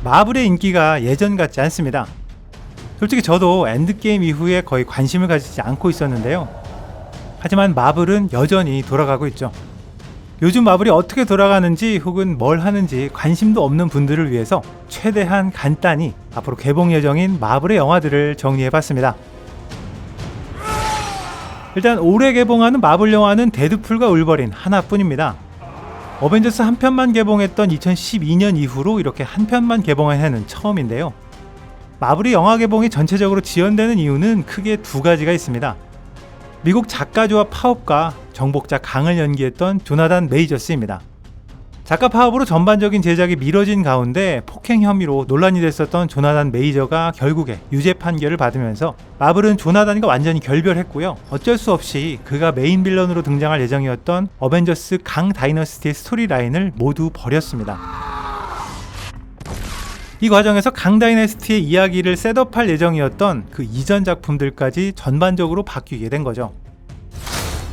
마블의 인기가 예전 같지 않습니다. 솔직히 저도 엔드게임 이후에 거의 관심을 가지지 않고 있었는데요. 하지만 마블은 여전히 돌아가고 있죠. 요즘 마블이 어떻게 돌아가는지 혹은 뭘 하는지 관심도 없는 분들을 위해서 최대한 간단히 앞으로 개봉 예정인 마블의 영화들을 정리해봤습니다. 일단 올해 개봉하는 마블 영화는 데드풀과 울버린 하나뿐입니다. 어벤져스 한 편만 개봉했던 2012년 이후로 이렇게 한 편만 개봉한 해는 처음인데요. 마블이 영화 개봉이 전체적으로 지연되는 이유는 크게 두 가지가 있습니다. 미국 작가조합 파업과 정복자 강을 연기했던 조나단 메이저스입니다. 작가 파업으로 전반적인 제작이 미뤄진 가운데 폭행 혐의로 논란이 됐었던 조나단 메이저가 결국에 유죄 판결을 받으면서 마블은 조나단과 완전히 결별했고요. 어쩔 수 없이 그가 메인 빌런으로 등장할 예정이었던 어벤져스 강 다이너스티의 스토리라인을 모두 버렸습니다. 이 과정에서 강 다이너스티의 이야기를 셋업할 예정이었던 그 이전 작품들까지 전반적으로 바뀌게 된 거죠.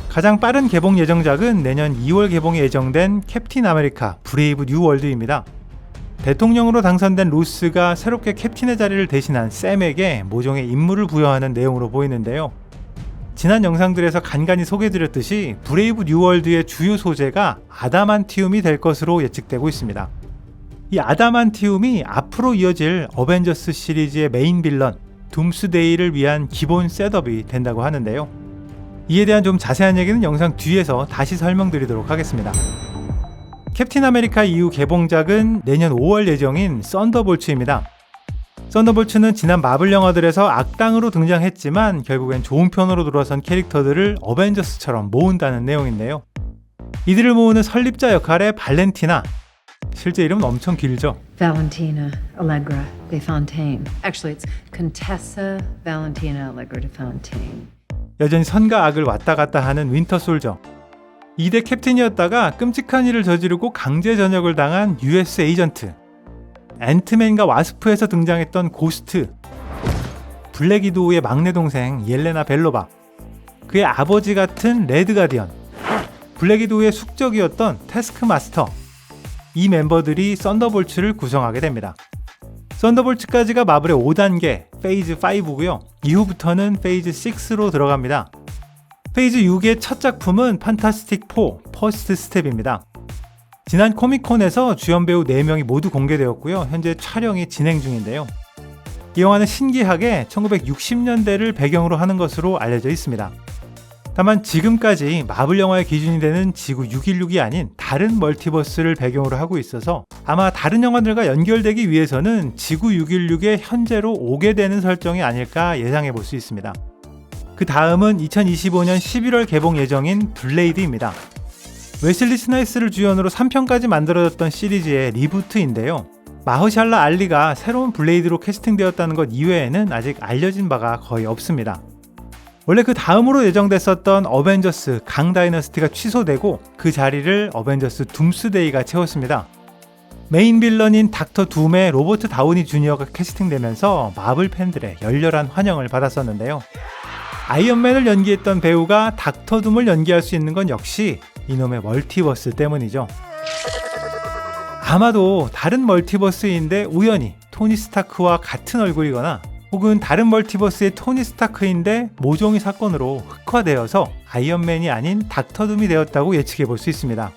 가장 빠른 개봉 예정작은 내년 2월 개봉에 예정된 캡틴 아메리카 브레이브 뉴 월드입니다. 대통령으로 당선된 로스가 새롭게 캡틴의 자리를 대신한 샘에게 모종의 임무를 부여하는 내용으로 보이는데요. 지난 영상들에서 간간히 소개드렸듯이 브레이브 뉴 월드의 주요 소재가 아다만티움이 될 것으로 예측되고 있습니다. 이 아다만티움이 앞으로 이어질 어벤져스 시리즈의 메인 빌런 둠스데이를 위한 기본 셋업이 된다고 하는데요. 이에 대한 좀 자세한 얘기는 영상 뒤에서 다시 설명드리도록 하겠습니다. 캡틴 아메리카 이후 개봉작은 내년 5월 예정인 썬더볼츠입니다. 썬더볼츠는 지난 마블 영화들에서 악당으로 등장했지만 결국엔 좋은 편으로 돌아선 캐릭터들을 어벤져스처럼 모은다는 내용인데요. 이들을 모으는 설립자 역할의 발렌티나, 실제 이름은 엄청 길죠. Valentina Allegra de Fontaine. Actually, it's Contessa Valentina Allegra de Fontaine. 여전히 선과 악을 왔다 갔다 하는 윈터 솔저. 2대 캡틴이었다가 끔찍한 일을 저지르고 강제 전역을 당한 US 에이전트. 앤트맨과 와스프에서 등장했던 고스트. 블랙 위도우의 막내 동생 옐레나 벨로바. 그의 아버지 같은 레드 가디언. 블랙 위도우의 숙적이었던 태스크 마스터. 이 멤버들이 썬더볼츠를 구성하게 됩니다. 썬더볼츠까지가 마블의 5단계 페이즈 5고요. 이후부터는 페이즈 6로 들어갑니다. 페이즈 6의 첫 작품은 판타스틱 4 퍼스트 스텝입니다. 지난 코믹콘에서 주연 배우 4명이 모두 공개되었고요. 현재 촬영이 진행 중인데요. 이 영화는 신기하게 1960년대를 배경으로 하는 것으로 알려져 있습니다. 다만 지금까지 마블 영화의 기준이 되는 지구 616이 아닌 다른 멀티버스를 배경으로 하고 있어서 아마 다른 영화들과 연결되기 위해서는 지구 616에 현재로 오게 되는 설정이 아닐까 예상해 볼 수 있습니다. 그 다음은 2025년 11월 개봉 예정인 블레이드입니다. 웨슬리 스나이스를 주연으로 3편까지 만들어졌던 시리즈의 리부트인데요. 마흐샬라 알리가 새로운 블레이드로 캐스팅되었다는 것 이외에는 아직 알려진 바가 거의 없습니다. 원래 그 다음으로 예정됐었던 어벤져스 강 다이너스티가 취소되고 그 자리를 어벤져스 둠스데이가 채웠습니다. 메인 빌런인 닥터 둠의 로버트 다우니 주니어가 캐스팅되면서 마블 팬들의 열렬한 환영을 받았었는데요. 아이언맨을 연기했던 배우가 닥터 둠을 연기할 수 있는 건 역시 이놈의 멀티버스 때문이죠. 아마도 다른 멀티버스인데 우연히 토니 스타크와 같은 얼굴이거나 혹은 다른 멀티버스의 토니 스타크인데 모종의 사건으로 흑화되어서 아이언맨이 아닌 닥터 둠이 되었다고 예측해 볼 수 있습니다.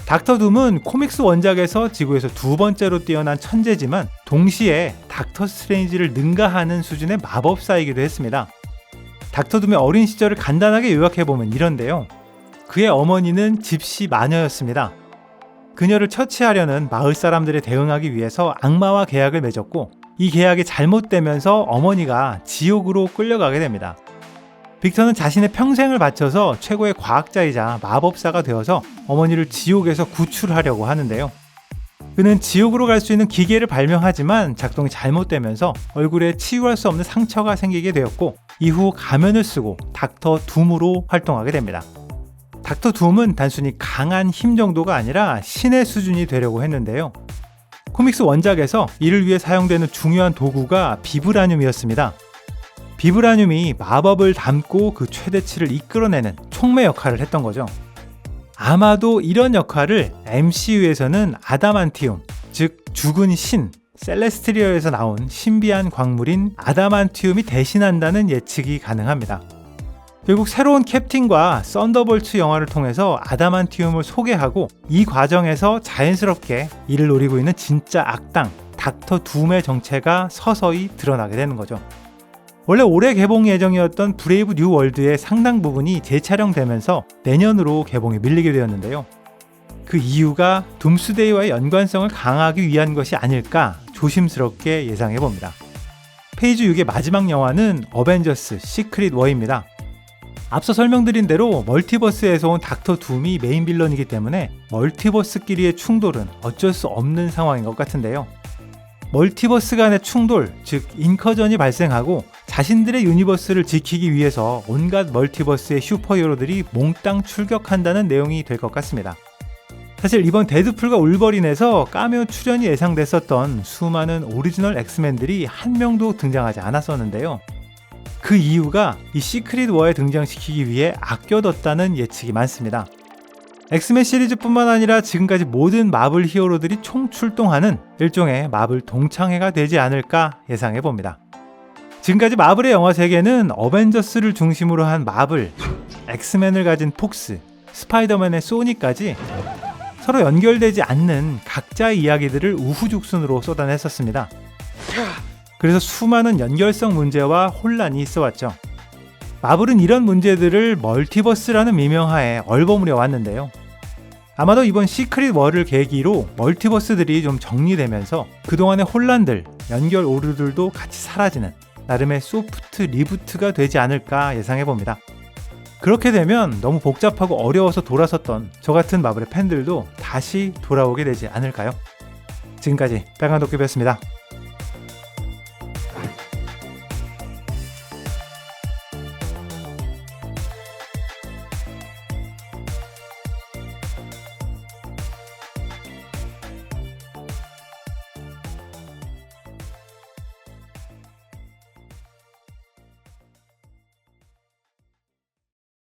닥터 둠은 코믹스 원작에서 지구에서 두 번째로 뛰어난 천재지만 동시에 닥터 스트레인지를 능가하는 수준의 마법사이기도 했습니다. 닥터 둠의 어린 시절을 간단하게 요약해보면 이런데요. 그의 어머니는 집시 마녀였습니다. 그녀를 처치하려는 마을 사람들에 대응하기 위해서 악마와 계약을 맺었고 이 계약이 잘못되면서 어머니가 지옥으로 끌려가게 됩니다. 빅터는 자신의 평생을 바쳐서 최고의 과학자이자 마법사가 되어서 어머니를 지옥에서 구출하려고 하는데요. 그는 지옥으로 갈 수 있는 기계를 발명하지만 작동이 잘못되면서 얼굴에 치유할 수 없는 상처가 생기게 되었고 이후 가면을 쓰고 닥터 둠으로 활동하게 됩니다. 닥터 둠은 단순히 강한 힘 정도가 아니라 신의 수준이 되려고 했는데요. 코믹스 원작에서 이를 위해 사용되는 중요한 도구가 비브라늄이었습니다. 비브라늄이 마법을 담고 그 최대치를 이끌어내는 촉매 역할을 했던 거죠. 아마도 이런 역할을 MCU에서는 아다만티움, 즉 죽은 신 셀레스트리어에서 나온 신비한 광물인 아다만티움이 대신한다는 예측이 가능합니다. 결국 새로운 캡틴과 썬더볼츠 영화를 통해서 아다만티움을 소개하고 이 과정에서 자연스럽게 이를 노리고 있는 진짜 악당 닥터 둠의 정체가 서서히 드러나게 되는 거죠. 원래 올해 개봉 예정이었던 브레이브 뉴 월드의 상당 부분이 재촬영되면서 내년으로 개봉이 밀리게 되었는데요. 그 이유가 둠스데이와의 연관성을 강화하기 위한 것이 아닐까 조심스럽게 예상해봅니다. 페이지 6의 마지막 영화는 어벤져스 시크릿 워입니다. 앞서 설명드린 대로 멀티버스에서 온 닥터 둠이 메인 빌런이기 때문에 멀티버스끼리의 충돌은 어쩔 수 없는 상황인 것 같은데요. 멀티버스 간의 충돌, 즉 인커전이 발생하고 자신들의 유니버스를 지키기 위해서 온갖 멀티버스의 슈퍼히어로들이 몽땅 출격한다는 내용이 될 것 같습니다. 사실 이번 데드풀과 울버린에서 카메오 출연이 예상됐었던 수많은 오리지널 엑스맨들이 한 명도 등장하지 않았었는데요. 그 이유가 이 시크릿 워에 등장시키기 위해 아껴뒀다는 예측이 많습니다. 엑스맨 시리즈뿐만 아니라 지금까지 모든 마블 히어로들이 총출동하는 일종의 마블 동창회가 되지 않을까 예상해봅니다. 지금까지 마블의 영화 세계는 어벤져스를 중심으로 한 마블, 엑스맨을 가진 폭스, 스파이더맨의 소니까지 서로 연결되지 않는 각자의 이야기들을 우후죽순으로 쏟아냈었습니다. 그래서 수많은 연결성 문제와 혼란이 있어왔죠. 마블은 이런 문제들을 멀티버스라는 미명하에 얼버무려 왔는데요. 아마도 이번 시크릿 워를 계기로 멀티버스들이 좀 정리되면서 그동안의 혼란들, 연결 오류들도 같이 사라지는 나름의 소프트 리부트가 되지 않을까 예상해봅니다. 그렇게 되면 너무 복잡하고 어려워서 돌아섰던 저 같은 마블의 팬들도 다시 돌아오게 되지 않을까요? 지금까지 빨간도깨비였습니다.